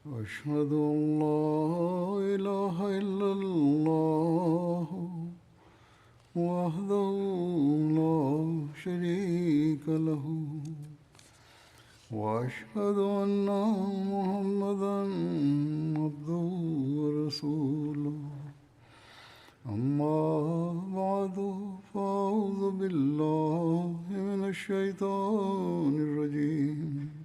أشهد أن لا إله إلا الله وحده لا شريك له وأشهد أن محمدا عبده ورسوله أما بعد فأعوذ بالله من الشيطان الرجيم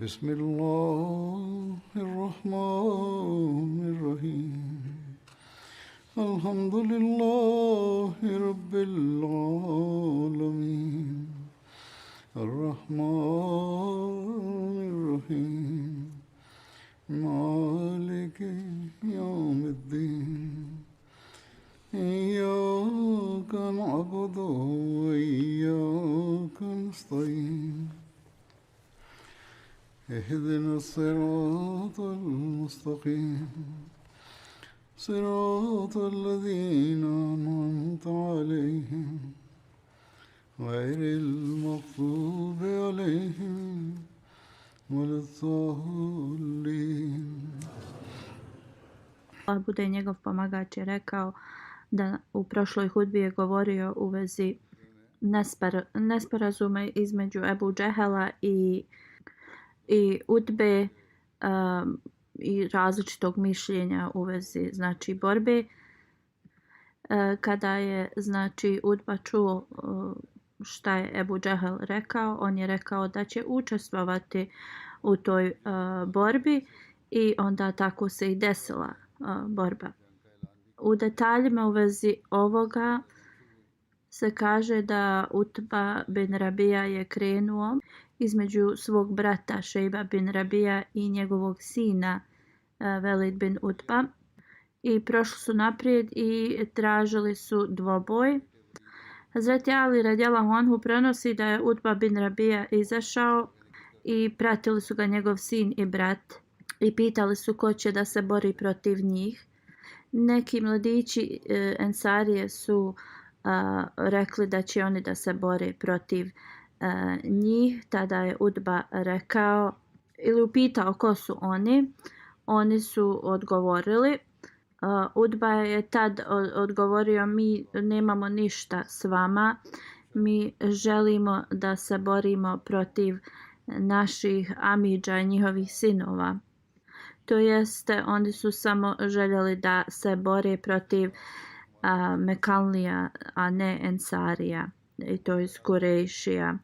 بسم الله الرحمن الرحيم الحمد لله رب العالمين الرحمن الرحيم مالك يوم الدين إياك نعبد وإياك نستعين اهدنا الصراط المستقيم صراط الذين أنعمت عليهم غير المغضوب عليهم ولا الضالين. Allah bude njegov pomagač je rekao da u prošloj hudbi je govorio u vezi nesporazuma između Ebu Džehela i Utbe i različitog mišljenja u vezi znači borbe. Kada je znači Utba čuo šta je Ebu Džehel rekao, on je rekao da će učestvovati u toj borbi i onda tako se i desila borba. U detaljima u vezi ovoga se kaže da Utba bin Rabija je krenuo između svog brata Šejba bin Rabija i njegovog sina Velid bin Utba i prošli su naprijed i tražili su dvoboj. Hazreti Ali radijallahu anhu prenosi da je Utba bin Rabija izašao i pratili su ga njegov sin i brat i pitali su ko će da se bori protiv njih. Neki mladići Ensarije su rekli da će oni da se bore protiv njih. Tada je Utba rekao ili upitao ko su oni. Oni su odgovorili. Utba je tad odgovorio: mi nemamo ništa s vama, mi želimo da se borimo protiv naših amidža i njihovih sinova. To jeste, oni su samo željeli da se bore protiv Mekanlija, a ne Ensarija, i to iz Kurejšija.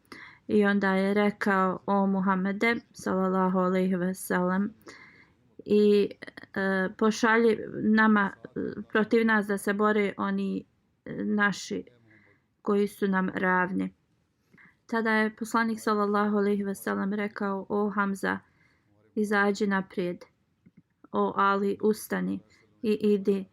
I onda je rekao: o Muhammede sallallahu alejhi ve sellem, i pošalji nama protiv nas da se bore oni naši koji su nam ravni. Tada je poslanik sallallahu alejhi ve sellem rekao: o Hamza, izađi naprijed. O Ali, ustani i idi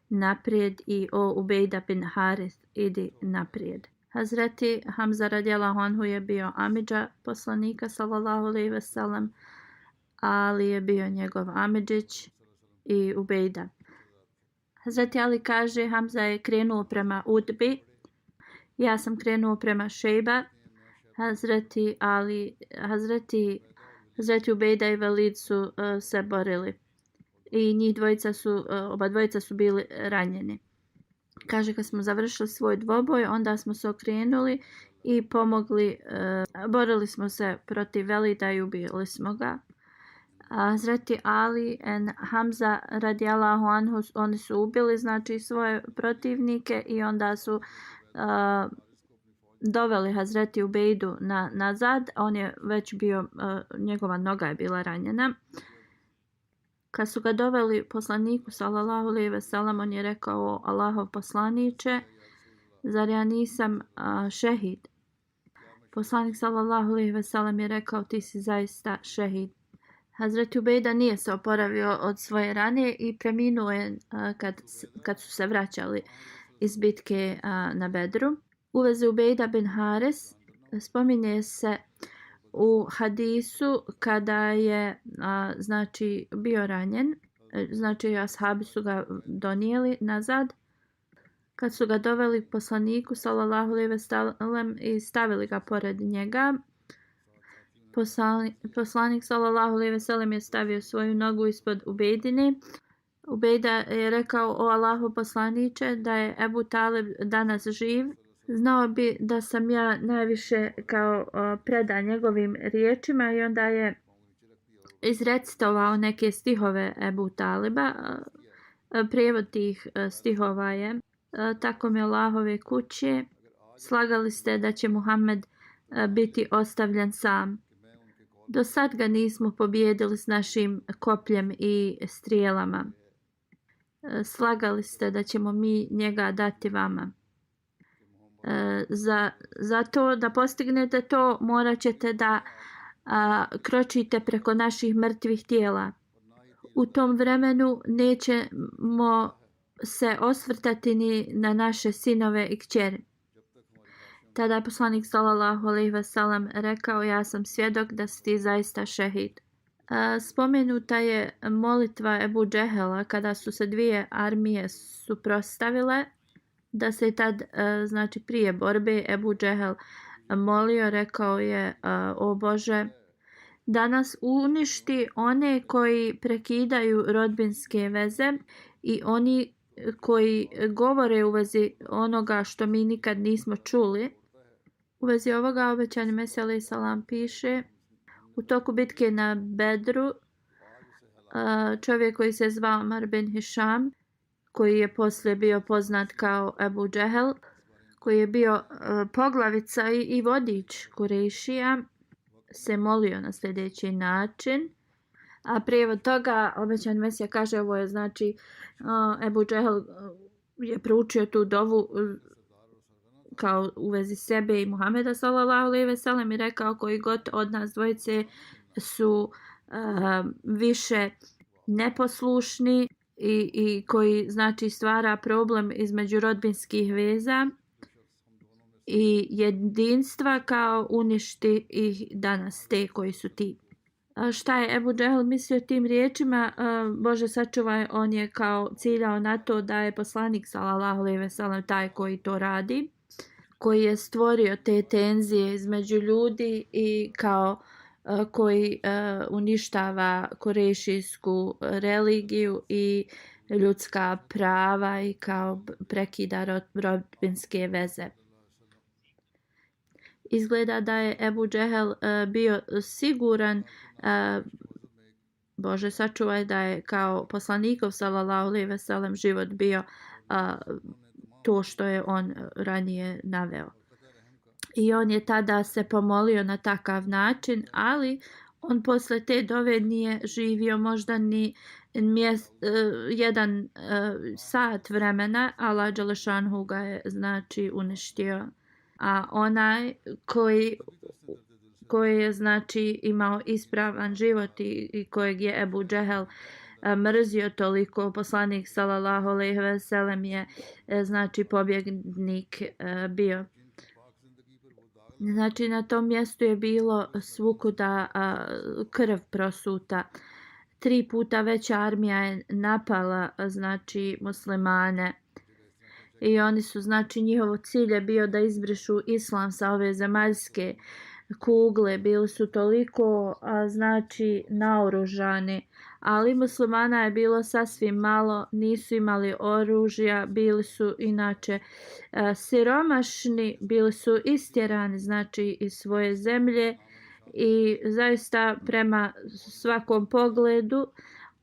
naprijed. I o Ubejda bin Harith, idi naprijed. Hazreti Hamza radijallahu anhu je bio amidža poslanika sallallahu alejhi ve sellem, Ali je bio njegov amidžić i Ubejda. Hazreti Ali kaže: Hamza je krenuo prema Utbi, ja sam krenuo prema Šejba. Hazreti Ubejda i Velid su se borili i oba dvojica su bili ranjeni. Kaže: kad smo završili svoj dvoboj, onda smo se okrenuli i pomogli, borili smo se protiv Velida i ubili smo ga. Hazreti Ali i Hamza radijallahu anhu, oni su ubili znači svoje protivnike i onda su doveli Hazreti Ubejdu nazad. On je već bio, njegova noga je bila ranjena. Kad su ga doveli poslaniku sallallahu alejhi ve sellem, on je rekao: Allahov poslaniče, zar ja nisam šehid? Poslanik sallallahu alejhi ve sellem je rekao: ti si zaista šehid. Hazreti Ubejda nije se oporavio od svoje rane i preminuo je kad su se vraćali iz bitke na Bedru. U vezi Ubejda bin Haris spominje se u hadisu kada je znači bio ranjen, znači ashabi su ga donijeli nazad. Kad su ga doveli k poslaniku sallallahu alejhi ve sellem i stavili ga pored njega, Poslanik sallallahu alejhi ve sellem je stavio svoju nogu ispod Ubejdine. Ubejda je rekao: o Allahu poslaniče, da je Ebu Talib danas živ, znao bi da sam ja najviše kao predan njegovim riječima. I onda je izrecitovao neke stihove Ebu Taliba. Prijevod tih stihova je: tako mi Allahove kuće, slagali ste da će Muhammed biti ostavljen sam. Do sad ga nismo pobijedili s našim kopljem i strijelama. Slagali ste da ćemo mi njega dati vama. Za to da postignete to, morat ćete da kročite preko naših mrtvih tijela. U tom vremenu nećemo se osvrtati ni na naše sinove i kćeri. Tada je poslanik sallallahu alejhi ve sellem rekao: ja sam svjedok da si ti zaista šehid. Spomenuta je molitva Ebu Džehela kada su se dvije armije suprotstavile, da se tad, znači prije borbe, Ebu Džehel molio, rekao je: o Bože, da nas uništi one koji prekidaju rodbinske veze i oni koji govore u vezi onoga što mi nikad nismo čuli. U vezi ovoga obećani Mesija alejhi selam piše: u toku bitke na Bedru čovjek koji se zvao Amr bin Hišam, koji je poslije bio poznat kao Ebu Džehel, koji je bio poglavica i vodič Kurejšija, se molio na sljedeći način. A prijevod toga obećani Mesija kaže, ovo je znači Ebu Džehel je proučio tu dovu kao u vezi sebe i Muhameda sallallahu alejhi ve sellem i rekao: koji god od nas dvojice su više neposlušni i koji znači stvara problem između rodbinskih veza i jedinstva, kao uništi ih danas te koji su ti. Šta je Ebu Džehel mislio tim riječima? Bože sačuvaj, on je kao ciljao na to da je poslanik sallallahu alejhi ve sellem taj koji to radi, koji je stvorio te tenzije između ljudi i kao koji uništava kurejšijsku religiju i ljudska prava i kao prekida rodbinske veze. Izgleda da je Ebu Džehel bio siguran, Bože sačuvaj, da je kao poslanikov sallallahu alejhi ve sellem život bio to što je on ranije naveo. I on je tada se pomolio na takav način, ali on posle te dove nije živio možda ni jedan sat vremena. Allah dželešanhu ga je znači uništio. A onaj koji je znači imao ispravan život i kojeg je Ebu Džehel mrzio toliko, poslanik sallallahu alejhi ve sellem je znači pobjednik bio. Znači na tom mjestu je bilo svukuda krv prosuta. 3 puta veća armija je napala znači muslimane. I oni su, znači, njihov cilj je bio da izbrišu islam sa ove zemaljske kugle. Bili su toliko, znači, naoružani, ali muslimana je bilo sasvim malo, nisu imali oružja, bili su inače siromašni, bili su istjerani, znači, iz svoje zemlje i zaista prema svakom pogledu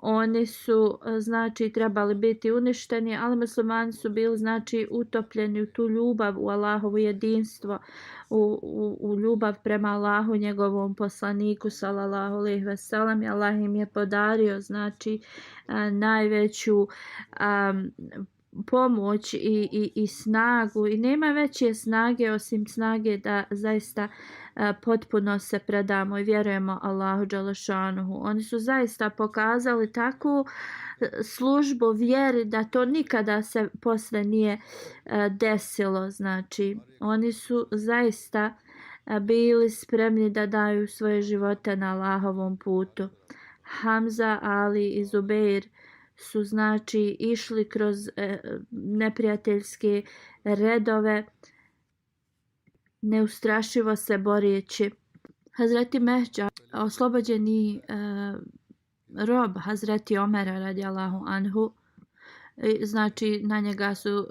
oni su znači trebali biti uništeni, ali muslimani su bili znači utopljeni u tu ljubav, u Allahovo jedinstvo, u ljubav prema Allahu, njegovom poslaniku sallallahu alejhi ve sellem. I Allah im je podario znači najveću pomoć i snagu, i nema veće snage osim snage da zaista potpuno se predamo i vjerujemo Allahu dželešanuhu. Oni su zaista pokazali takvu službu vjeri da to nikada se posle nije desilo. Znači oni su zaista bili spremni da daju svoje živote na Allahovom putu. Hamza, Ali i Zubeir su znači išli kroz neprijateljske redove, neustrašivo se boreći Hazreti Mehđa, oslobođeni rob Hazreti Omera radijallahu anhu, znači na njega su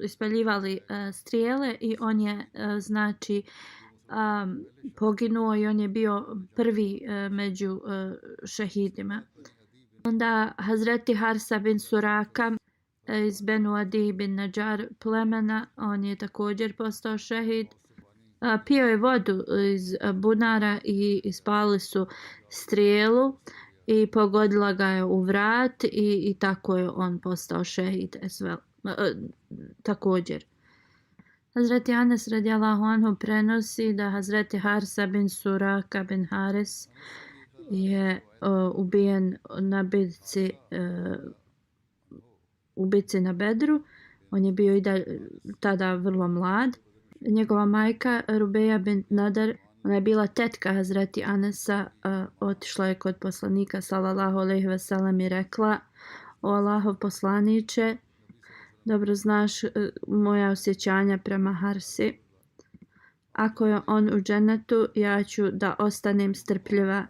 ispaljivali strijele i on je znači poginuo i on je bio prvi među šehidima. Onda Hazreti Harsa bin Suraka iz Benu Adi bin Nađar plemena, on je također postao šehid. Pio je vodu iz bunara i ispali su strijelu i pogodila ga je u vrat i tako je on postao šehid također. Hazreti Anas radijallahu anhu prenosi da Hazreti Harsa bin Suraka bin Haris je ubijen na bitci na Bedru. On je bio tada vrlo mlad. Njegova majka Rubeja bint Nadar, ona je bila tetka Hazreti Anasa, otišla je kod poslanika sallallahu alejhi ve sellem i rekla: o Allahov poslaniče, dobro znaš moja osjećanja prema Harsi. Ako je on u džennetu, ja ću da ostanem strpljiva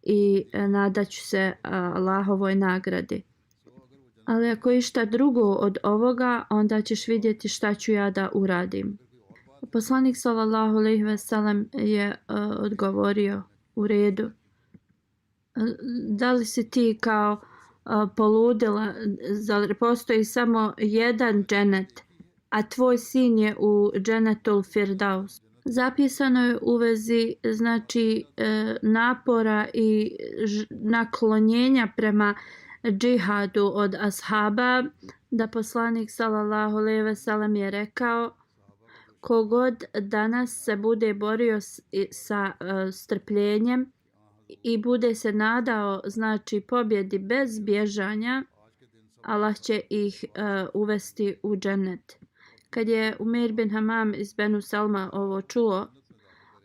i nadaću se Allahovoj nagradi. Ali ako je išta drugo od ovoga, onda ćeš vidjeti šta ću ja da uradim. Poslanik sallallahu alejhi ve sellem je odgovorio: u redu. Da li si ti kao poludila, zar postoji samo jedan dženet, a tvoj sin je u dženetul Firdaus? Zapisano je u vezi znači napora i naklonjenja prema džihadu od ashaba da poslanik sallallahu alejhi ve sellem je rekao: kogod danas se bude borio sa strpljenjem i bude se nadao znači pobjedi bez bježanja, Allah će ih uvesti u džennet. Kad je Umeir bin Hamam iz Benu Selma ovo čuo,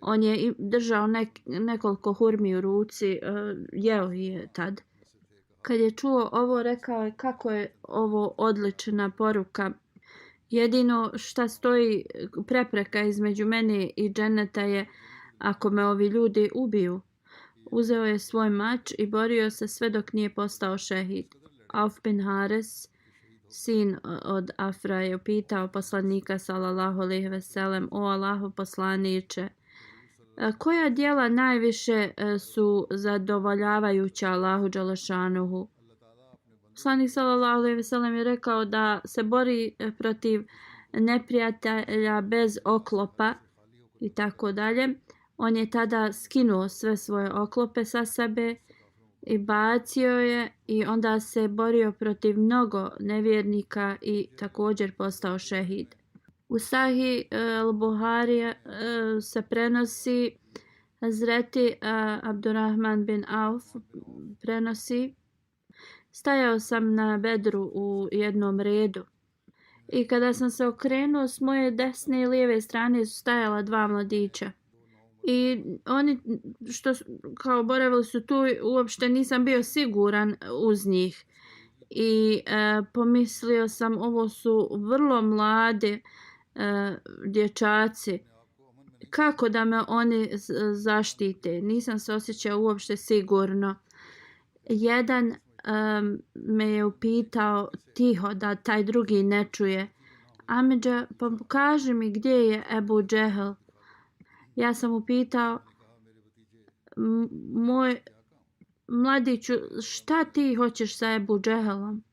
on je držao nekoliko hurmi u ruci, jeo je tad. Kad je čuo ovo, rekao je: kako je ovo odlična poruka. Jedino šta stoji prepreka između mene i dženeta je ako me ovi ljudi ubiju. Uzeo je svoj mač i borio se sve dok nije postao šehid. Auf bin Haris, sin od Afra, je upitao poslanika sallallahu alejhi ve sellem: o Allahov poslaniče, koja djela najviše su zadovoljavajuća Allahu dželešanuhu? Poslanik sallallahu alejhi ve sellem je rekao da se bori protiv neprijatelja bez oklopa i tako dalje. On je tada skinuo sve svoje oklope sa sebe i bacio je i onda se borio protiv mnogo nevjernika i također postao šehid. U Sahih al-Buharija se prenosi, Hazreti Abdurrahman bin Auf prenosi: stajao sam na Bedru u jednom redu i kada sam se okrenuo, s moje desne i lijeve strane su stajala dva mladića. I oni što kao boravili su tu, uopšte nisam bio siguran uz njih. I pomislio sam, ovo su vrlo mlade dječaci. Kako da me oni zaštite? Nisam se osjećao uopšte sigurno. Jedan me je upitao tiho da taj drugi ne čuje: Amidža, pa kaži mi gdje je Ebu Džehel. Ja sam upitao: moj mladiću, šta ti hoćeš sa Ebu Džehelom?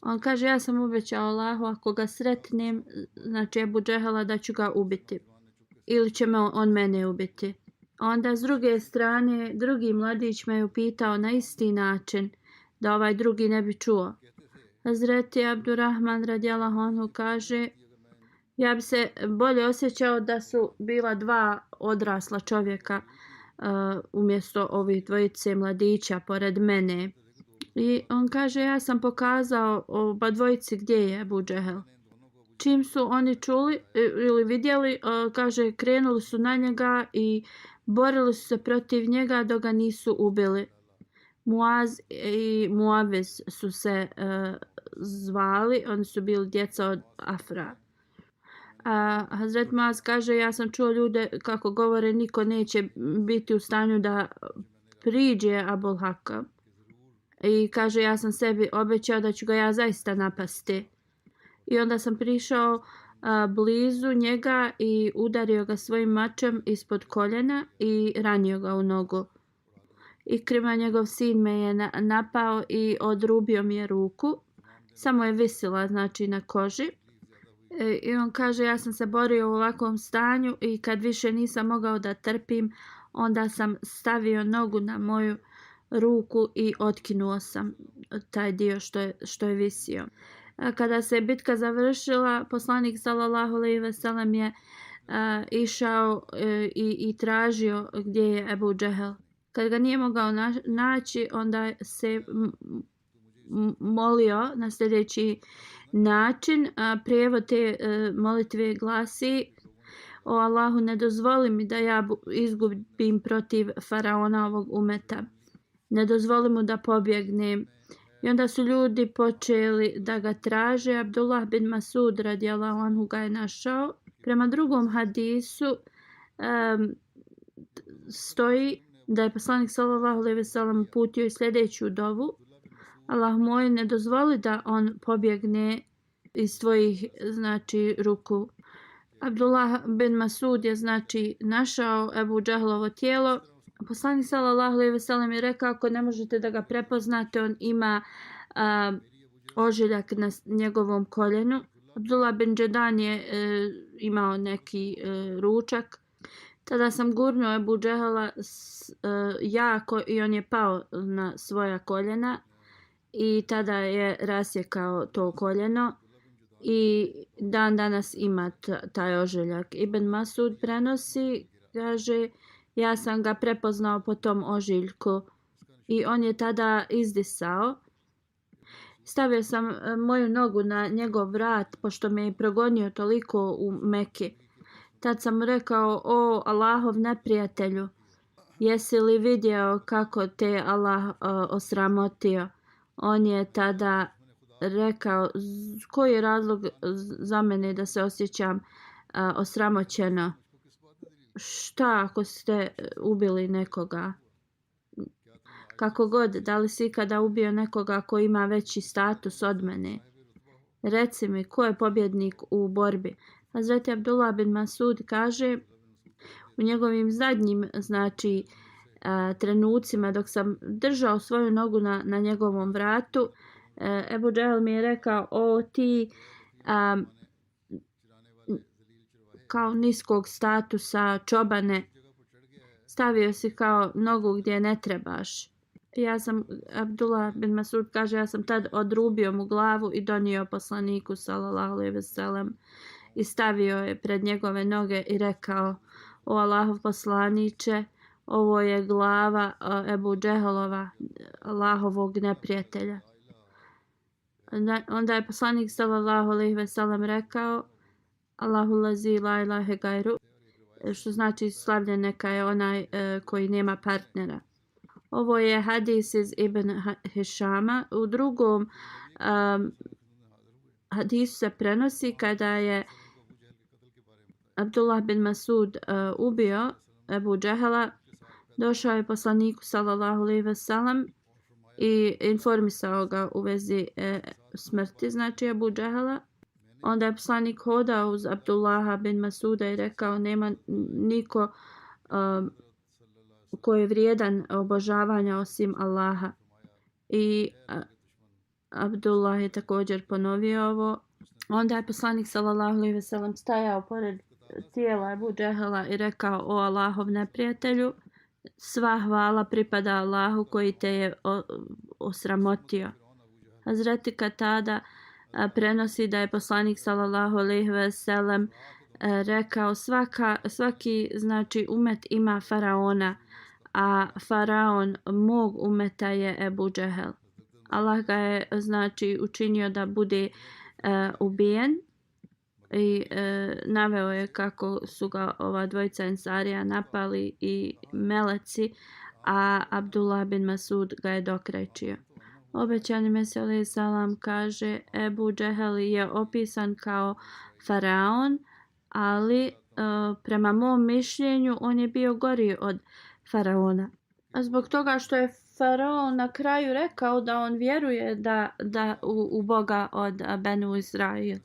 On kaže: ja sam obećao Allahu, ako ga sretnem, znači Ebu Džehela, da ću ga ubiti. Ili će on mene ubiti. Onda s druge strane, drugi mladić me je upitao na isti način, da ovaj drugi ne bi čuo. Hazreti Abdurrahman radijallahu anhu kaže: ja bi se bolje osjećao da su bila dva odrasla čovjeka umjesto ovih dvojice mladića pored mene. I on kaže: ja sam pokazao oba dvojici gdje je Ebu Džehel. Čim su oni čuli ili vidjeli, kaže, krenuli su na njega i borili su se protiv njega dok ga nisu ubili. Muaz i Muaviz su se zvali, oni su bili djeca od Afra. A Hazret Muaz kaže, ja sam čuo ljude kako govore niko neće biti u stanju da priđe Abul Haka. I kaže, ja sam sebi obećao da ću ga ja zaista napasti. I onda sam prišao blizu njega i udario ga svojim mačem ispod koljena i ranio ga u nogu. Ikrima, njegov sin, me je napao i odrubio mi je ruku. Samo je visila, znači, na koži. I on kaže, ja sam se borio u ovakvom stanju i kad više nisam mogao da trpim, onda sam stavio nogu na moju ruku i otkinuo sam taj dio što je visio. Kada se bitka završila, poslanik sallallahu alejhi ve sellem je išao i tražio gdje je Ebu Džehel. Kad ga nije mogao naći, onda se molio na sljedeći način. Prijevod te molitve glasi: O Allahu, ne dozvoli mi da ja izgubim protiv faraona ovog umeta. Ne dozvoli mu da pobjegnem. I onda su ljudi počeli da ga traže. Abdullah bin Masud radijallahu anhu ga je našao. Prema drugom hadisu stoji da je poslanik sallallahu alejhi ve sellem uputio i sljedeću dovu: Allah moj, ne dozvoli da on pobjegne iz tvojih, znači, ruku. Abdullah bin Masud je, znači, našao Ebu Džehlovo tijelo. Poslanik sallallahu alejhi ve sellem je rekao, ako ne možete da ga prepoznate, on ima ožiljak na njegovom koljenu. Abdullah bin Džedan je imao neki ručak. Tada sam gurnuo Ebu Džehla jako i on je pao na svoja koljena i tada je rasjekao to koljeno i dan danas ima taj ožiljak. Ibn Masud prenosi, kaže, ja sam ga prepoznao po tom ožiljku i on je tada izdisao. Stavio sam moju nogu na njegov vrat pošto me je progonio toliko u Meki. Tad sam rekao: o Allahov neprijatelju, jesi li vidio kako te Allah osramotio? On je tada rekao: koji je razlog za mene da se osjećam osramoćeno? Šta ako ste ubili nekoga? Kako god, da li si ikada ubio nekoga ko ima veći status od mene? Reci mi, ko je pobjednik u borbi? Hazreti Abdullah bin Masud kaže, u njegovim zadnjim, znači, trenucima dok sam držao svoju nogu na njegovom vratu, Ebu Džehel mi je rekao: o ti kao niskog statusa čobane, stavio si kao nogu gdje ne trebaš. Abdullah bin Masud kaže, ja sam tad odrubio mu glavu i donio poslaniku sallallahu alejhi ve sellem i stavio je pred njegove noge i rekao: o Allahov poslaniče, ovo je glava Ebu Džehlova, Allahovog neprijatelja. Onda je poslanik sallallahu alejhi ve sellem rekao: Allahu lazi la ilahe gajru, što znači slavljen neka je onaj koji nema partnera. Ovo je hadis iz Ibn Hišama. U drugom hadisu se prenosi kada je Abdullah bin Masud ubio Ebu Džehla, došao je poslaniku sallallahu alejhi ve sellem i informisao ga u vezi smrti, znači Ebu Džehla. Onda je poslanik hodao uz Abdullaha bin Masuda i rekao: nema niko koji je vrijedan obožavanja osim Allaha. I Abdullah je također ponovio ovo. Onda je poslanik sallallahu alejhi ve sellem stajao pored tijela Ebu Džehla i rekao: o Allahov neprijatelju, sva hvala pripada Allahu koji te je osramotio. Hazreti Katada prenosi da je poslanik sallallahu alejhi ve sellem rekao: svaki, znači, umet ima faraona, a faraon mog umeta je Ebu Džehel. Allah ga je, znači, učinio da bude ubijen i naveo je kako su ga ova dvojica ensarija napali i meleci, a Abdullah bin Masud ga je dokrajčio. Obećani Mesih alejhi salam kaže: Ebu Džehel je opisan kao faraon, ali prema mom mišljenju on je bio gori od faraona. Zbog toga što je faraon na kraju rekao da on vjeruje u Boga od Benu Izrail.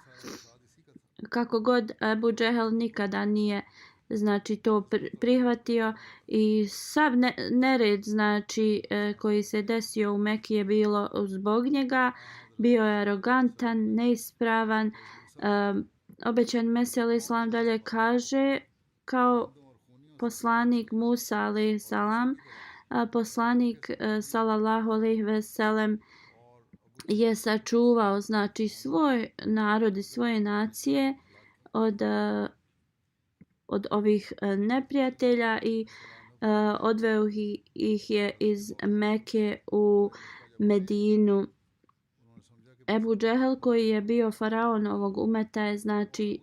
Kako god Ebu Džehel nikada nije znači to prihvatio i sav nered znači koji se desio u Meki je bilo zbog njega. Bio je arogantan, neispravan. Obećan Mesija alejhi selam dalje kaže kao poslanik Musa alejhi selam, poslanik sallallahu alejhi ve sellem je sačuvao znači svoj narod i svoje nacije od ovih neprijatelja i odveo ih je iz Meke u Medinu. Ebu Džehel koji je bio faraon ovog umeta je znači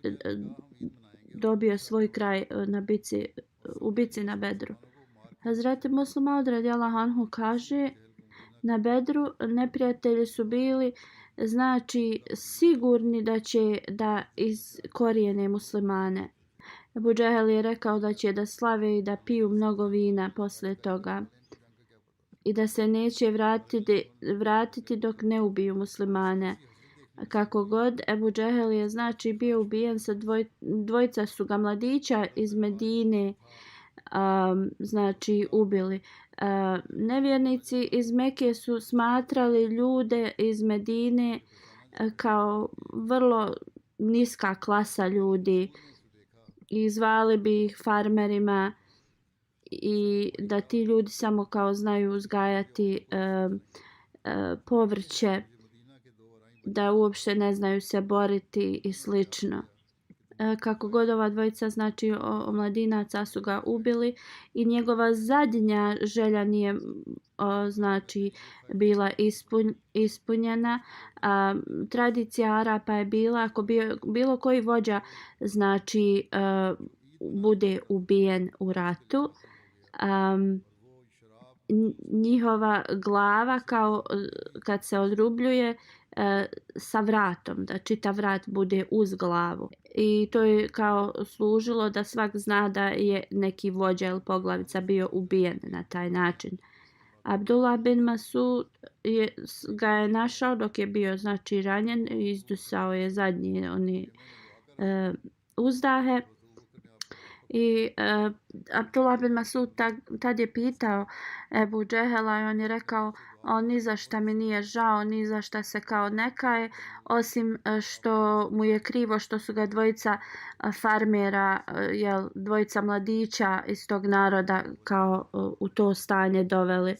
dobio svoj kraj u bici na Bedru. Hazreti Muslima Maud radijallahu anhu kaže na Bedru neprijatelji su bili znači sigurni da će da iskorijene muslimane. Ebu Džehel je rekao da će da slave i da piju mnogo vina posle toga i da se neće vratiti dok ne ubiju muslimane. Kako god, Ebu Džehel je znači bio ubijen sa dvojica su ga mladića iz Medine znači ubili. Nevjernici iz Meke su smatrali ljude iz Medine kao vrlo niska klasa ljudi i zvali bi ih farmerima i da ti ljudi samo kao znaju uzgajati povrće, da uopšte ne znaju se boriti i slično. Kako god ova dvojica znači omladinaca su ga ubili i njegova zadnja želja nije znači bila ispunjena. Tradicija Arapa je bila ako bilo koji vođa znači bude ubijen u ratu, njihova glava kao kad se odrubljuje sa vratom, da čitav vrat bude uz glavu. I to je kao služilo da svak zna da je neki vođa ili poglavica bio ubijen na taj način. Abdullah bin Masud ga je našao dok je bio znači ranjen i izdusao je zadnje uzdahe. I Abdullah bin Masud tad je pitao Ebu Džehela i on je rekao ni za šta mi nije žao, ni za šta se kao ne kaje, osim što mu je krivo što su ga dvojica farmera, dvojica mladića iz tog naroda kao u to stanje doveli.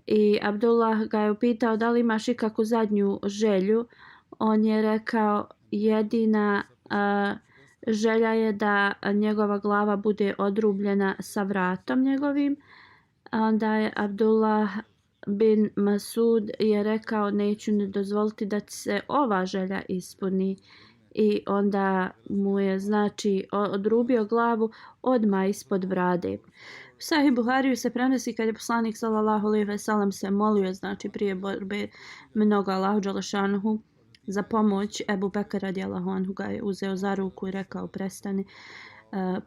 I Abdullah ga je upitao da li imaš ikakvu zadnju želju. On je rekao jedina želja je da njegova glava bude odrubljena sa vratom njegovim. Onda je Abdullah bin Masud je rekao neću ne dozvoliti da se ova želja ispuni. I onda mu je znači odrubio glavu odmah ispod brade. U Sahih Buhariju se prenosi kad je poslanik sallallahu alejhi ve sellem se molio znači prije borbe mnogo Allahu dželešanuhu za pomoć. Ebu Bekr radijallahu anhu ga je uzeo za ruku i rekao prestani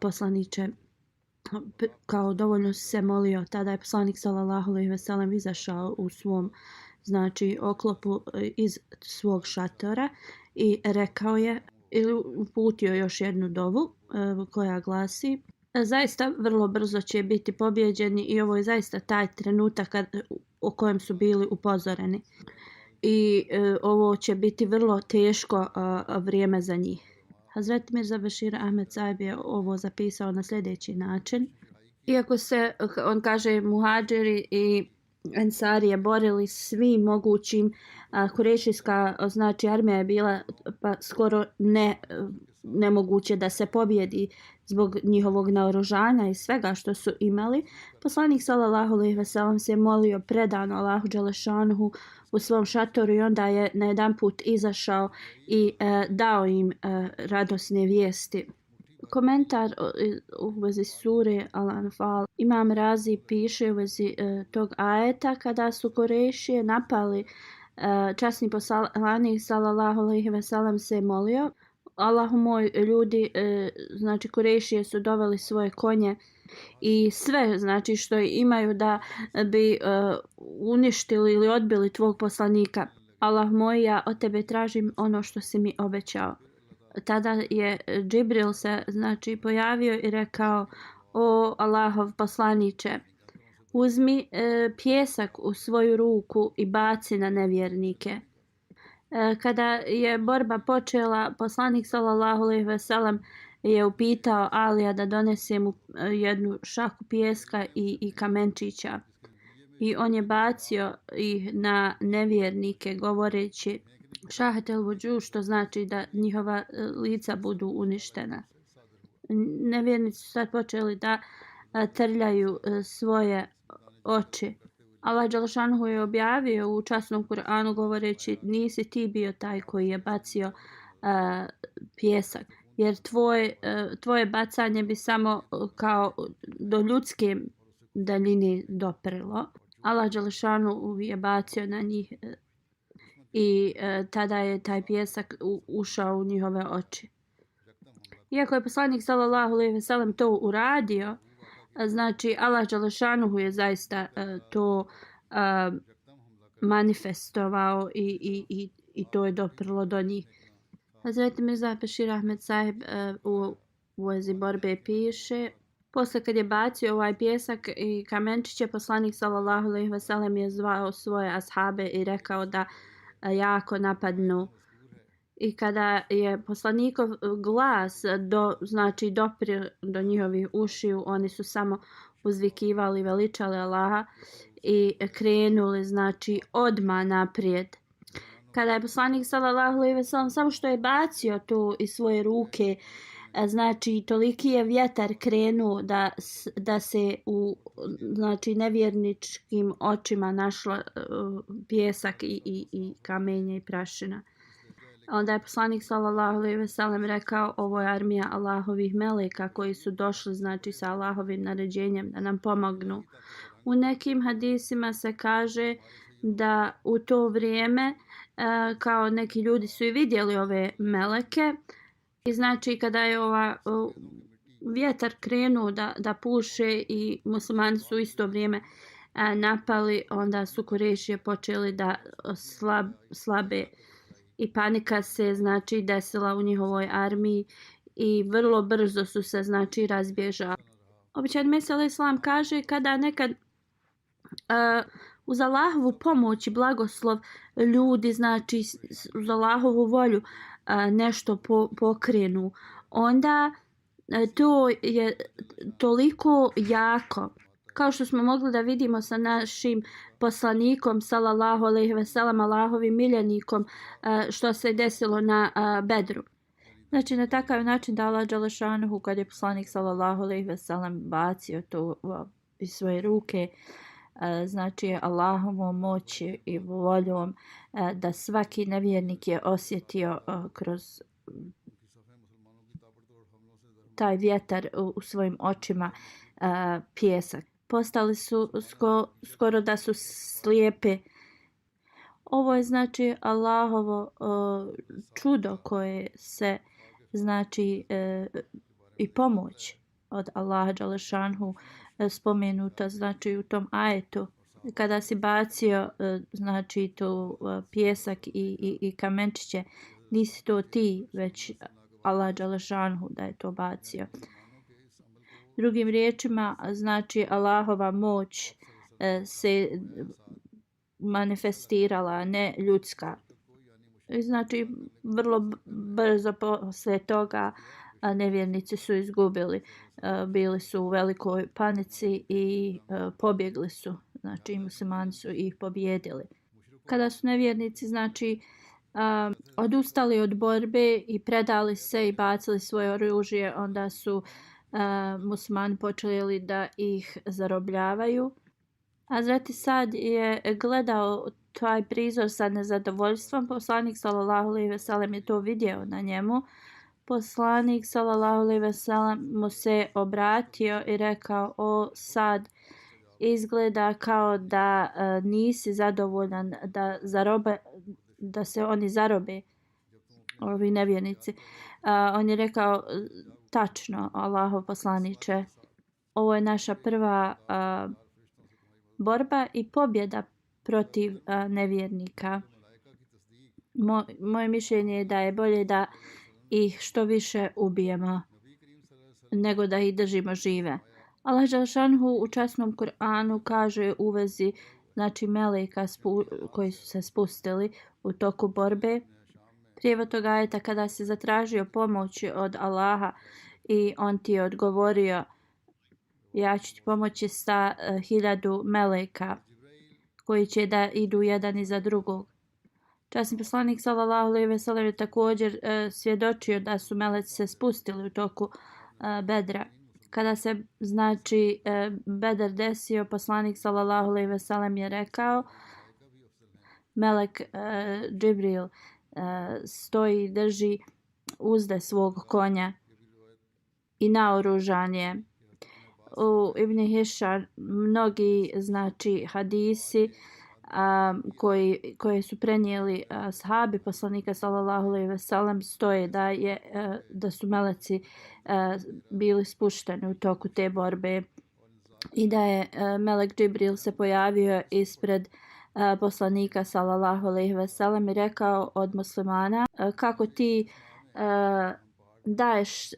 poslaniče, kao dovoljno se molio. Tada je poslanik sallallahu alejhi ve sellem izašao u svom znači oklopu iz svog šatora i rekao je ili uputio još jednu dovu koja glasi: zaista vrlo brzo će biti pobjeđeni i ovo je zaista taj trenutak o kojem su bili upozoreni. I ovo će biti vrlo teško vrijeme za njih. Hazret Mirza Bashir Ahmed Sahib je ovo zapisao na sljedeći način. Iako se, on kaže, muhadžiri i ensarije borili svim mogućim, kurešijska znači armija je bila pa skoro nemoguće da se pobjedi zbog njihovog naoružanja i svega što su imali. Poslanik sallallahu alejhi ve sellem se molio predano Allahu dželešanuhu u svom šatoru i onda je na jedan put izašao i dao im radosne vijesti. Komentar u vezi sure Al-Anfal. Imam Razi piše u vezi tog ajeta kada su Kurešije napali časni poslanik sallallahu alejhi ve sellem se molio. Allahu moj, ljudi, znači Kurešije su doveli svoje konje i sve znači što imaju da bi uništili ili odbili tvog poslanika. Allah moj, ja od tebe tražim ono što si mi obećao. Tada je Džibril se znači pojavio i rekao: o Allahov poslaniče, uzmi pjesak u svoju ruku i baci na nevjernike. Kada je borba počela, poslanik sallallahu alejhi ve sellem je upitao Alija da donese mu jednu šaku pijeska i kamenčića. I on je bacio ih na nevjernike govoreći šahetel vuđu, što znači da njihova lica budu uništena. Nevjernici su sad počeli da trljaju svoje oči. Allah dželešanu je objavio u časnom Kur'anu govoreći: nisi ti bio taj koji je bacio pjesak, jer tvoje bacanje bi samo kao do ljudske daljine doprlo. Allah dželešanu je bacio na njih i tada je taj pjesak ušao u njihove oči. Iako je poslanik sallallahu alejhi ve sellem to uradio, znači Allah dželešanu je zaista to manifestovao i to je doprlo do njih. Hazreti Mirza Bešir Ahmed Sahib u vezi borbe piše: posle kad je bacio ovaj pjesak i kamenčiće, poslanik sallallahu alejhi ve sellem je zvao svoje ashabe i rekao da jako napadnu. I kada je poslanikov glas znači doprio do njihovih ušiju, oni su samo uzvikivali, veličali Allaha i krenuli znači odmah naprijed. Kada je poslanik sallallahu alejhi ve sellem samo što je bacio tu iz svoje ruke, znači toliki je vjetar krenuo da se u znači nevjerničkim očima našlo pjesak i kamenje i prašina. Onda je poslanik sallallahu alejhi ve sellem rekao: ovo je armija Allahovih meleka koji su došli znači sa Allahovim naređenjem da nam pomognu. U nekim hadisima se kaže da u to vrijeme kao neki ljudi su i vidjeli ove meleke i znači kada je vjetar krenuo da puše i muslimani su u isto vrijeme napali, onda su Kurešije počeli da slabe i panika se znači desila u njihovoj armiji i vrlo brzo su se znači razbježali. Običajni Mesih alejhi selam kaže: kada nekad uz Allahovu pomoć i blagoslov ljudi znači uz Allahovu volju nešto pokrenu, onda to je toliko jako, kao što smo mogli da vidimo sa našim poslanikom sallallahu alejhi ve sellem, Allahovim miljenikom, što se desilo na Bedru. Znači na takav način da Allah dželešanu, kad je poslanik sallallahu alejhi ve sellem bacio to iz svoje ruke, znači Allahovom moći i voljom, da svaki nevjernik je osjetio kroz taj vjetar u svojim očima pjesak. Postali su skoro da su slijepe. Ovo je znači Allahovo čudo koje se znači i pomoć od Allaha dželešanhu spomenuta znači u tom ajetu. Kada si bacio znači to pjesak i kamenčiće, nisi to ti, već Allah dželešanhu da je to bacio. Drugim riječima, znači Allahova moć se manifestirala, ne ljudska. Znači vrlo brzo posle toga nevjernici su izgubili, bili su u velikoj panici i pobjegli su, znači muslimani su ih pobjedili. Kada su nevjernici znači odustali od borbe i predali se i bacili svoje oružje, onda su muslimani počeli da ih zarobljavaju. Hazreti Sad je gledao taj prizor sa nezadovoljstvom. Poslanik sallallahu alejhi ve sellem je to vidio na njemu. Poslanik sallallahu alejhi ve sellem mu se obratio i rekao: o Sad, izgleda kao da nisi zadovoljan da se oni zarobe. ovi nevjernici. On je rekao, tačno, Allahov poslaniče, ovo je naša prva borba i pobjeda protiv nevjernika. Moje mišljenje je da je bolje da ih što više ubijemo nego da ih držimo žive. Allah dželešanu u časnom Kur'anu kaže u vezi znači meleka koji su se spustili u toku borbe. Prijevod toga ajeta kada se zatražio pomoć od Allaha i on ti je odgovorio ja ću ti pomoći sa 1000 meleka koji će da idu jedan iza drugog. Časni poslanik sallallahu alejhi ve sellem je također svjedočio da su meleci se spustili u toku Bedra. Kada se znači Bedar desio, poslanik sallallahu alejhi ve sellem je rekao, melek Džibril stoji i drži uzde svog konja i naoružan je. U Ibn Hišar mnogi znači hadisi koje su prenijeli ashabi poslanika sallallahu alejhi ve sellem stoje da su meleci bili spušteni u toku te borbe i da je melek Džibril se pojavio ispred poslanika sallallahu alejhi ve sellem i rekao od muslimana kako ti daješ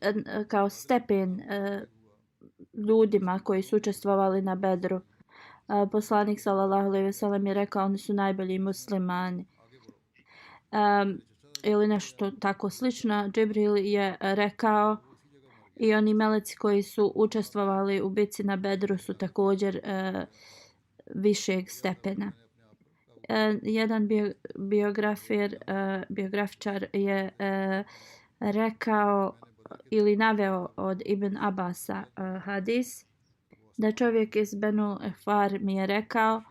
kao stepen ljudima koji su učestvovali na Bedru. Poslanik sallallahu alejhi ve sellem je rekao oni su najbolji muslimani. Ili nešto tako slično. Džibril je rekao i oni meleci koji su učestvovali u bitci na Bedru su također višeg stepena. Jedan biografičar je rekao ili naveo od Ibn Abasa hadis da čovjek iz Benu Efar mi je rekao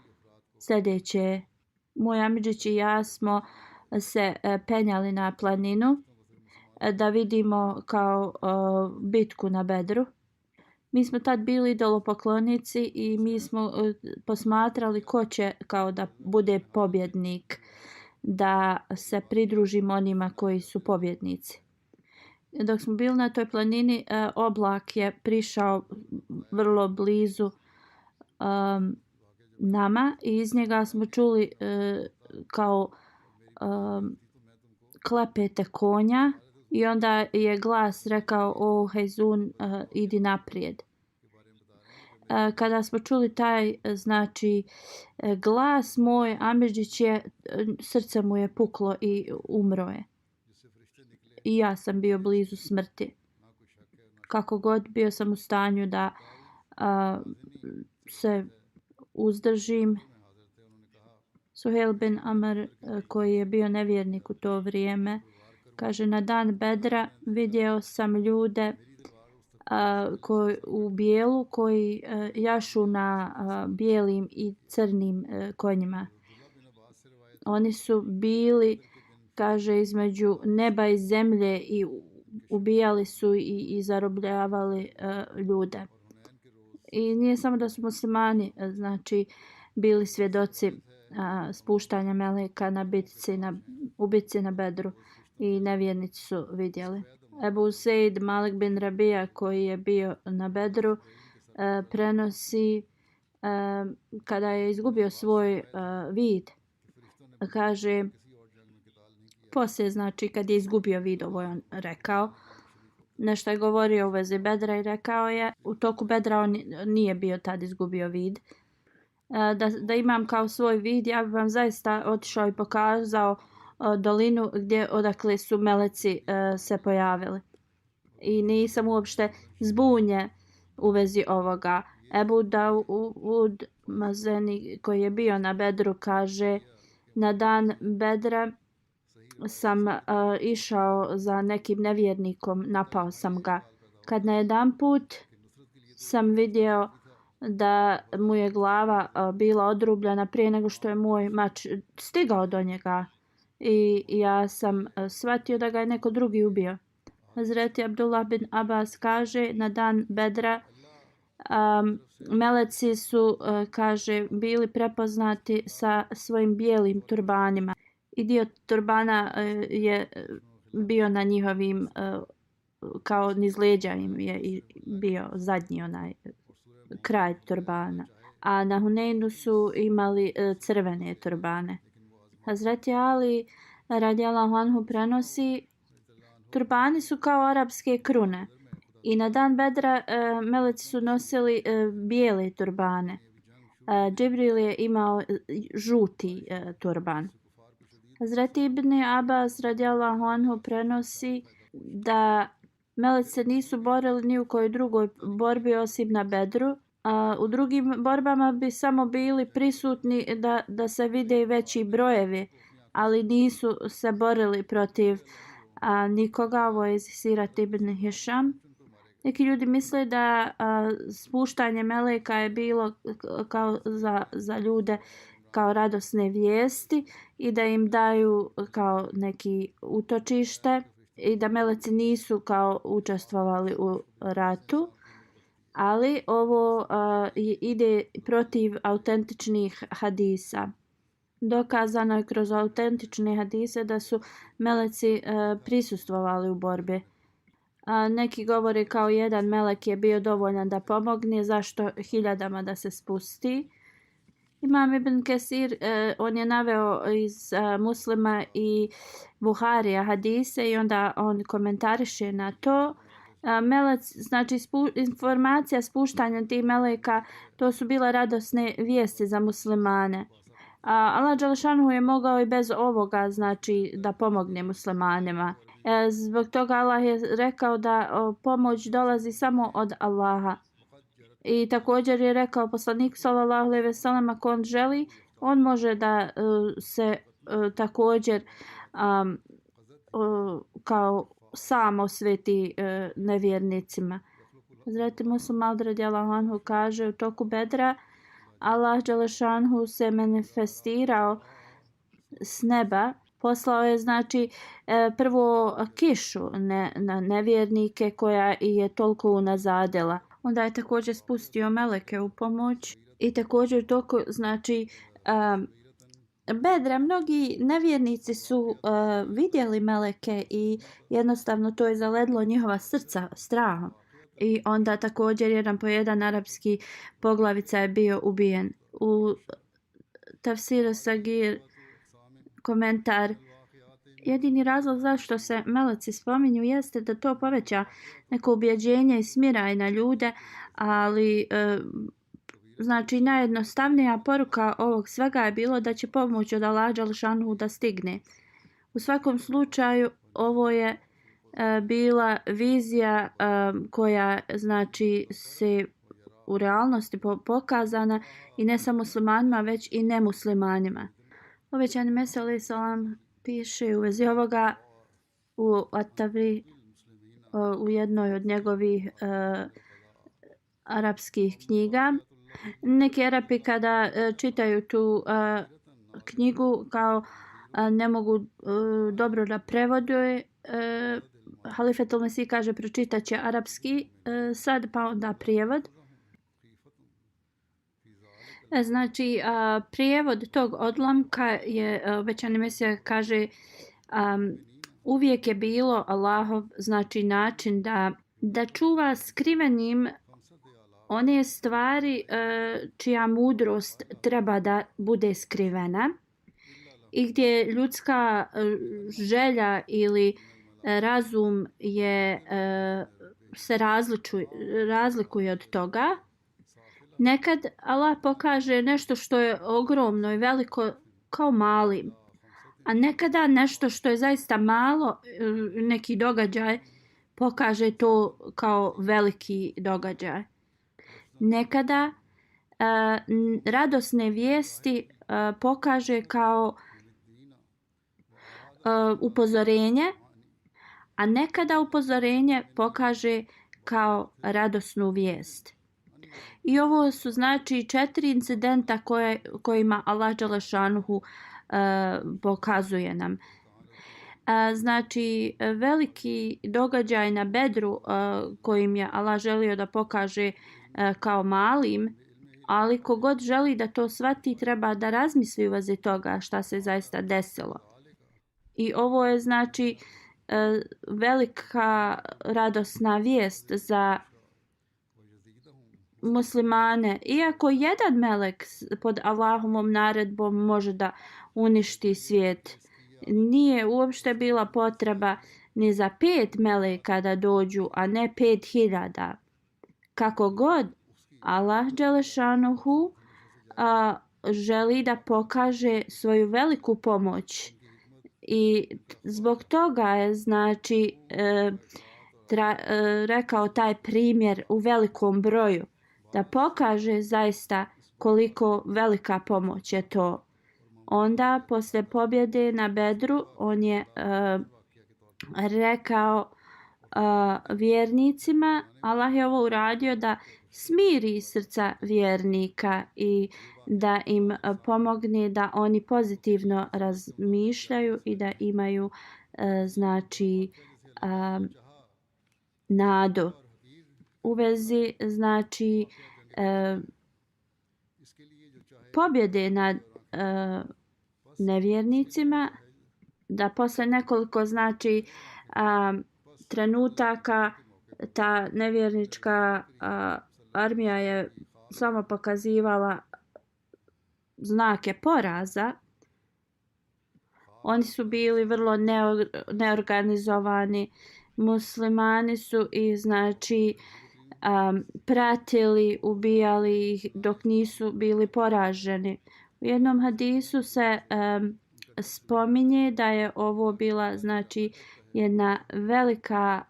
sljedeće: moj amidžić i ja smo se penjali na planinu da vidimo kao bitku na Bedru. Mi smo tad bili idolopoklonici i mi smo posmatrali ko će kao da bude pobjednik, da se pridružimo onima koji su pobjednici. Dok smo bili na toj planini, oblak je prišao vrlo blizu nama i iz njega smo čuli kao klepete konja i onda je glas rekao: o Hejzun, idi naprijed. Kada smo čuli taj znači glas, moj amidžić je srce mu je puklo i umro je. I ja sam bio blizu smrti. Kako god bio sam u stanju da se uzdržim. Suhejl bin Amr koji je bio nevjernik u to vrijeme kaže: na dan Bedra vidio sam ljude u bijelu koji jašu na bijelim i crnim konjima. Oni su bili, kaže, između neba i zemlje i ubijali su i zarobljavali ljude. I nije samo da su muslimani znači bili svjedoci spuštanja meleka u bitci na Bedru i nevjernici su vidjeli. Ebu Sejd Malik bin Rabija koji je bio na Bedru prenosi kada je izgubio svoj vid, kaže poslije znači kad je izgubio vid, ovo je on rekao, nešto je govorio u vezi Bedra i rekao je u toku Bedra on nije bio tad izgubio vid. Da imam kao svoj vid, ja bih vam zaista otišao i pokazao dolinu odakle su meleci se pojavili. I nisam uopšte zbunjen u vezi ovoga. Ebu Davud Mazeni koji je bio na Bedru kaže: na dan Bedra sam išao za nekim nevjernikom, napao sam ga. Kad na jedan put sam vidio da mu je glava bila odrubljena prije nego što je moj mač stigao do njega i ja sam shvatio da ga je neko drugi ubio. Hazreti Abdullah bin Abbas kaže: na dan Bedra meleci su kaže bili prepoznati sa svojim bijelim turbanima i dio turbana je bio na njihovim kao niz leđa im je bio zadnji onaj kraj turbana. A na Huneinu su imali crvene turbane. Hazreti Ali radijallahu anhu prenosi turbani su kao arapske krune. I na dan Bedra meleci su nosili bijele turbane. Džibril je imao žuti turban. Hazreti Ibn Abbas radijallahu anhu prenosi da meleci se nisu borili ni u kojoj drugoj borbi osim na Bedru. U drugim borbama bi samo bili prisutni da se vide veći brojevi, ali nisu se borili protiv nikoga. Ovo je iz Sirat ibn Hišam. Neki ljudi misle da spuštanje meleka je bilo kao za ljude kao radosne vijesti i da im daju kao neki utočište i da meleci nisu kao učestvovali u ratu. Ali ovo ide protiv autentičnih hadisa. Dokazano je kroz autentične hadise da su meleci prisustvovali u borbi. Neki govore kao jedan melek je bio dovoljan da pomogne, zašto hiljadama da se spusti. Imam Ibn Kesir, on je naveo iz Muslima i Buharija hadise i onda on komentariše na to. Melec, znači informacija spuštanja tih meleka, to su bile radosne vijesti za muslimane. Allah dželešanu je mogao i bez ovoga znači da pomogne muslimanima. Zbog toga Allah je rekao da pomoć dolazi samo od Allaha. I također je rekao poslanik sallallahu alejhi ve sellem, ako on želi, on može da se također kao sam osveti nevjernicima. Hazreti Musa Maud radijallahu anhu kaže, u toku Bedra Allah dželešanu se manifestirao s neba. Poslao je znači prvo kišu na nevjernike koja je toliko unazadila. Onda je također spustio meleke u pomoć i također toliko znači Bedra mnogi nevjernici su vidjeli meleke i jednostavno to je zaledlo njihova srca strahom. I onda također jedan po jedan arapski poglavica je bio ubijen. U Tafsiru Sagir komentar: jedini razlog zašto se meleci spominju jeste da to poveća neko ubjeđenje i smiraj na ljude, ali znači najjednostavnija poruka ovog svega je bilo da će pomoć od Allaha dželešanu da stigne. U svakom slučaju ovo je bila vizija koja znači se u realnosti pokazana i ne samo muslimanima već i nemuslimanima. Obećani Mesih alejhi selam piše u vezi ovoga u At-Tabri, u jednoj od njegovih arapskih knjiga. Neki Arapi kada čitaju tu knjigu kao ne mogu dobro da prevode. Halifetul Mesih kaže pročitat će arapski sad pa onda prijevod. Znači prijevod tog odlomka je obećani Mesija kaže uvijek je bilo Allahov znači način da čuva skrivenim one stvari čija mudrost treba da bude skrivena i gdje ljudska želja ili razum je se razlikuje od toga. Nekad Allah pokaže nešto što je ogromno i veliko kao malim, a nekada nešto što je zaista malo, neki događaj, pokaže to kao veliki događaj. Nekada radosne vijesti pokaže kao upozorenje, a nekada upozorenje pokaže kao radosnu vijest. I ovo su znači 4 incidenta kojima Allah dželešanuhu pokazuje nam. Znači veliki događaj na Bedru kojim je Allah želio da pokaže kao malim, ali kogod želi da to shvati treba da razmisli u vezi toga šta se zaista desilo. I ovo je znači velika radosna vijest za muslimane. Iako jedan melek pod Allahovom naredbom može da uništi svijet, nije uopšte bila potreba ni za 5 meleka da dođu, a ne 5000. Kako god, Allah dželešanuhu želi da pokaže svoju veliku pomoć i zbog toga je znači rekao taj primjer u velikom broju da pokaže zaista koliko velika pomoć je to. Onda poslije pobjede na Bedru on je rekao vjernicima, Allah je ovo uradio da smiri srca vjernika i da im pomogne da oni pozitivno razmišljaju i da imaju znači nadu u vezi znači pobjede nad nevjernicima, da posle nekoliko znači trenutaka ta nevjernička armija je samo pokazivala znake poraza. Oni su bili vrlo neorganizovani. Muslimani su ih znači pratili, ubijali ih dok nisu bili poraženi. U jednom hadisu se spominje da je ovo bila znači jedna velika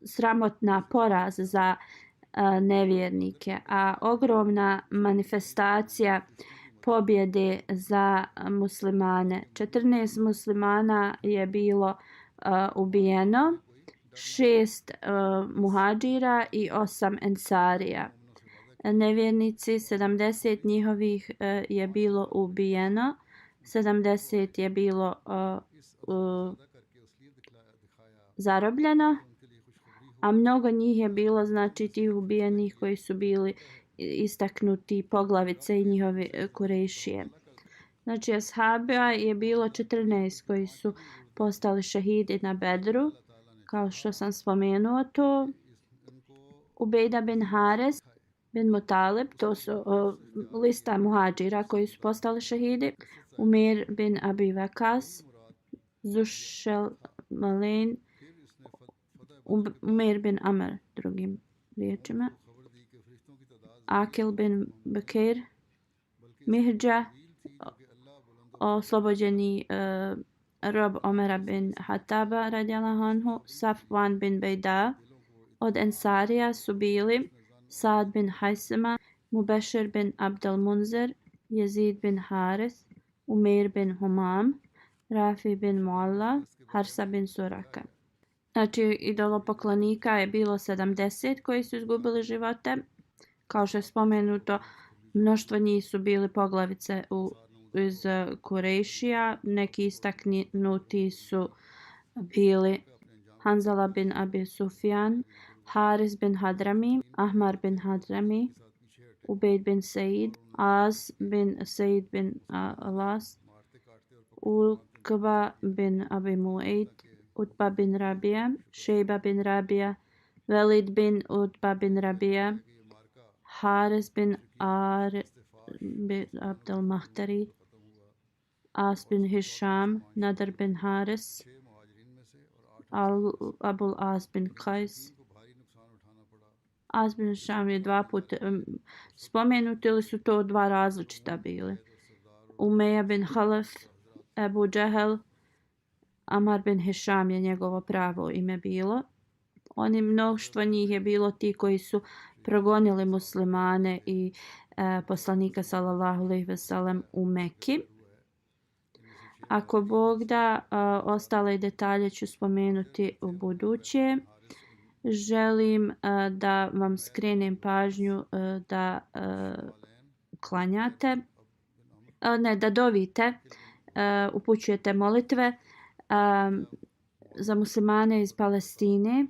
sramotna poraz za nevjernike, a ogromna manifestacija pobjede za muslimane. 14 muslimana je bilo ubijeno, 6 muhadžira i 8 ensarija. Nevjernici, 70 njihovih je bilo ubijeno, 70 je bilo zarobljeno, a mnogo njih je bilo znači tih ubijenih koji su bili istaknuti poglavice i njihove kurejšije. Znači ashabija je bilo 14 koji su postali šehidi na Bedru, kao što sam spomenuo to. Ubejda bin Haris bin Mutalib, to su lista muhadžira koji su postali šehidi. Umir bin Abi Vakas, Zušel Malin, Umir bin Amr, drugim riječima, Akil bin Bakir, Mihđa, oslobođeni rob Omera bin Hataba radijallahu anhu, Safwan bin Bejda. Od ensarija su bili Saad bin Hajsema, Mubešir bin Abdel Munzer, Jezid bin Haris, Umir bin Humam, Rafi bin Mualla, Harsa bin Suraka. Znači, idolopoklonika je bilo 70 koji su izgubili živote. Kao što je spomenuto, mnoštvo njih su bili poglavice iz Kurejšija. Neki istaknuti su bili Hanzala bin Abi Sufjan, Haris bin Hadrami, Ahmar bin Hadrami, Ubejd bin Said, Az bin Said bin Alas, Uqba bin Abi Mu'aid, Utba bin Rabija, Šejba bin Rabija, Velid bin Utba bin Rabija, Haris bin Ar bin Abdel Mahtari, As bin Hisham, Nadar bin Haris, Abul As bin Qais. As bin Hisham je 2 puta spomenuti, ili su to 2 različita bili. Umeja bin Halaf, Ebu Džehel, Amar bin Hisham je njegovo pravo ime bilo. Oni mnoštvo njih je bilo ti koji su progonili muslimane i poslanika sallallahu alejhi ve sellem u Mekki. Ako Bog da, ostale detalje ću spomenuti u buduće. Želim da vam skrenem pažnju da klanjate, da dovite, upućujete molitve za muslimane iz Palestine,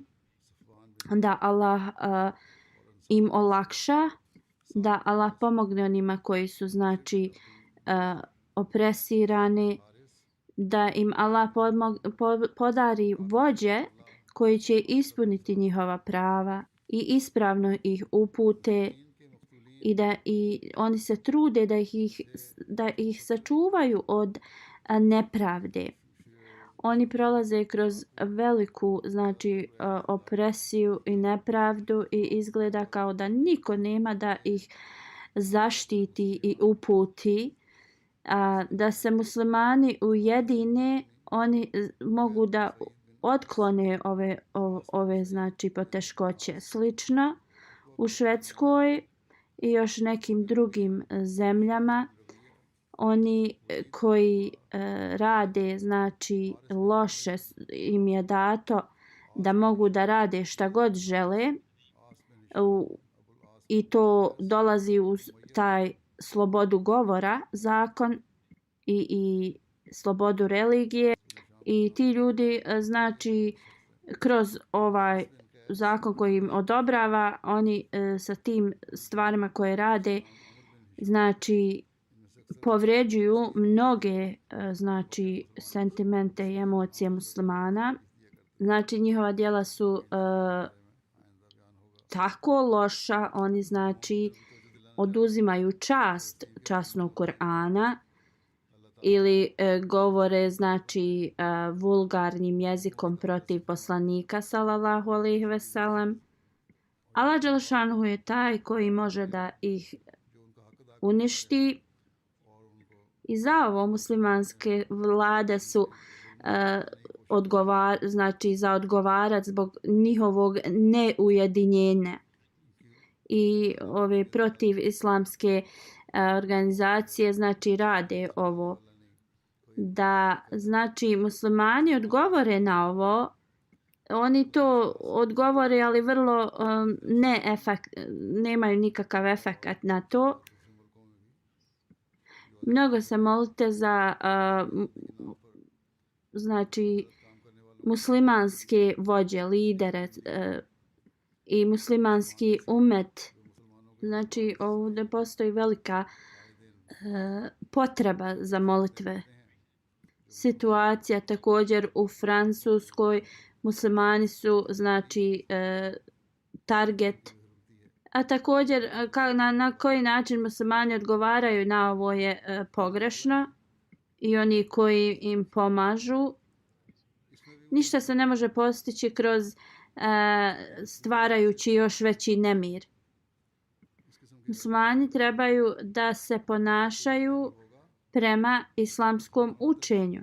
da Allah im olakša, da Allah pomogne onima koji su znači opresirani, da im Allah podari vođe koji će ispuniti njihova prava i ispravno ih upute i da oni se trude da ih sačuvaju od nepravde. Oni prolaze kroz veliku, znači, opresiju i nepravdu i izgleda kao da niko nema da ih zaštiti i uputi. Da se muslimani ujedine, oni mogu da otklone ove znači poteškoće. Slično u Švedskoj i još nekim drugim zemljama, oni koji rade znači loše, im je dato da mogu da rade šta god žele i to dolazi uz taj slobodu govora, zakon i slobodu religije. I ti ljudi, znači, kroz ovaj zakon koji im odobrava, oni sa tim stvarima koje rade, znači, povređuju mnoge, znači, sentimente i emocije muslimana. Znači, njihova djela su tako loša, oni, znači, oduzimaju čast časnog Kur'ana ili govore, znači, vulgarnim jezikom protiv poslanika sallallahu alejhi ve sellem. Allah dželešanu je taj koji može da ih uništi. I za ovo muslimanske vlade su znači za odgovarat zbog njihovog neujedinjenja. I ove protiv islamske organizacije, znači, rade ovo. Da, znači, muslimani odgovore na ovo, oni to odgovore, ali vrlo nemaju nikakav efekt na to. Mnogo se molite za znači muslimanske vođe, lidere i muslimanski umet. Znači, ovdje postoji velika potreba za molitve. Situacija također u Francuskoj, muslimani su, znači, target. A također na koji način muslimani odgovaraju na ovo je pogrešno i oni koji im pomažu. Ništa se ne može postići kroz stvarajući još veći nemir. Muslimani trebaju da se ponašaju prema islamskom učenju.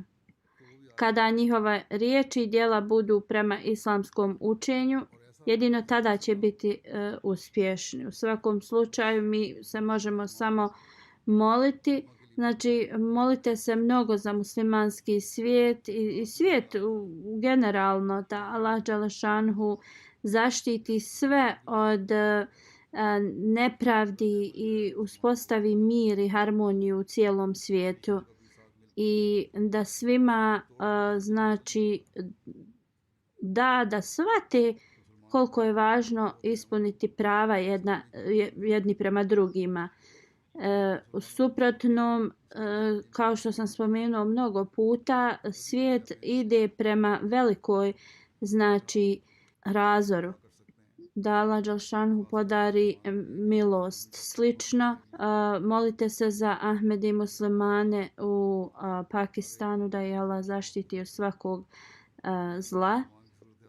Kada njihova riječi i djela budu prema islamskom učenju, jedino tada će biti uspješni. U svakom slučaju mi se možemo samo moliti. Znači, molite se mnogo za muslimanski svijet i svijet generalno, da Allah dželešanhu zaštiti sve od nepravdi i uspostavi mir i harmoniju u cijelom svijetu. I da svima, znači, da shvate koliko je važno ispuniti prava jedni prema drugima. U suprotnom, kao što sam spomenuo mnogo puta, svijet ide prema velikoj, znači, razoru. Da Allah dželešanu podari milost. Slično, molite se za Ahmedi muslimane u Pakistanu, da je Allah zaštiti od svakog zla.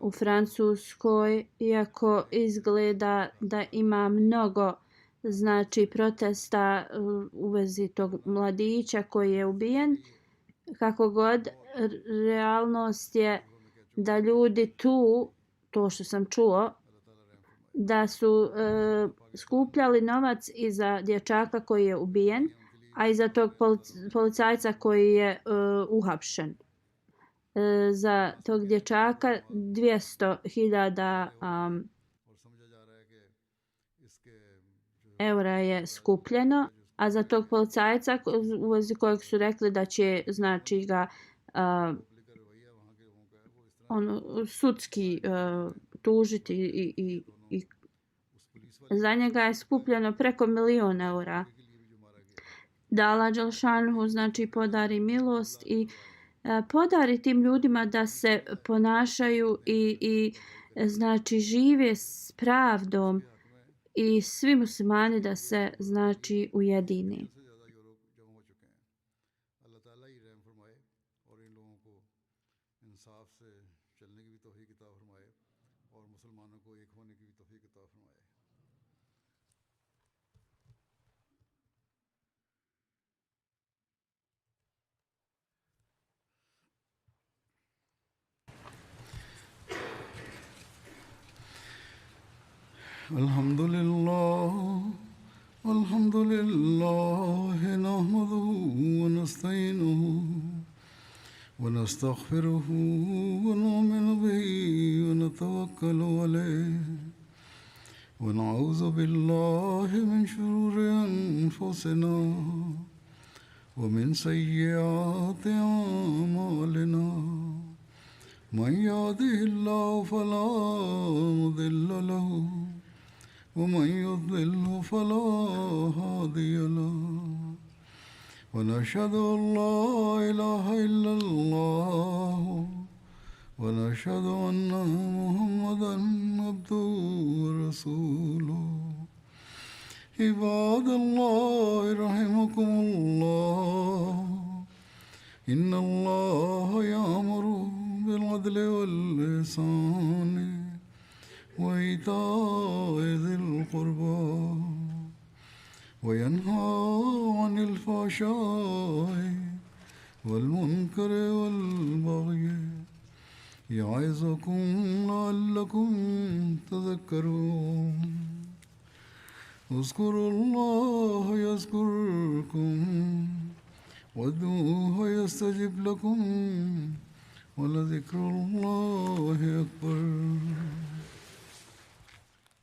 U Francuskoj, iako izgleda da ima mnogo, znači, protesta u vezi tog mladića koji je ubijen, kako god, realnost je da ljudi tu, to što sam čuo, da su skupljali novac i za dječaka koji je ubijen, a i za tog policajca koji je uhapšen. Za tog dječaka 200.000 eura je skupljeno, a za tog policajca u vezi kojeg su rekli da će, znači, ga sudski tužiti i za njega je skupljeno preko 1.000.000 eura. Da Allah dželešanu, znači, podari milost i podari tim ljudima da se ponašaju i znači žive s pravdom i svi muslimani da se znači ujedine. الحمد لله نحمده ونستعينه ونستغفره ونؤمن به ونتوكل عليه ونعوذ بالله من شرور أنفسنا ومن سيئات أعمالنا من يهده الله فلا مضل له ومن يضلل فلا هادي له ونشهد أن لا إله إلا الله ونشهد أن محمدا عبده ورسوله عباد الله رحمكم الله إن الله يأمر بالعدل والإحسان وإيتاء ذي القربى وينهى عن الفحشاء والمنكر والبغي يعظكم لعلكم تذكرون اذكروا الله يذكركم وادعوه يستجب لكم ولذكر الله أكبر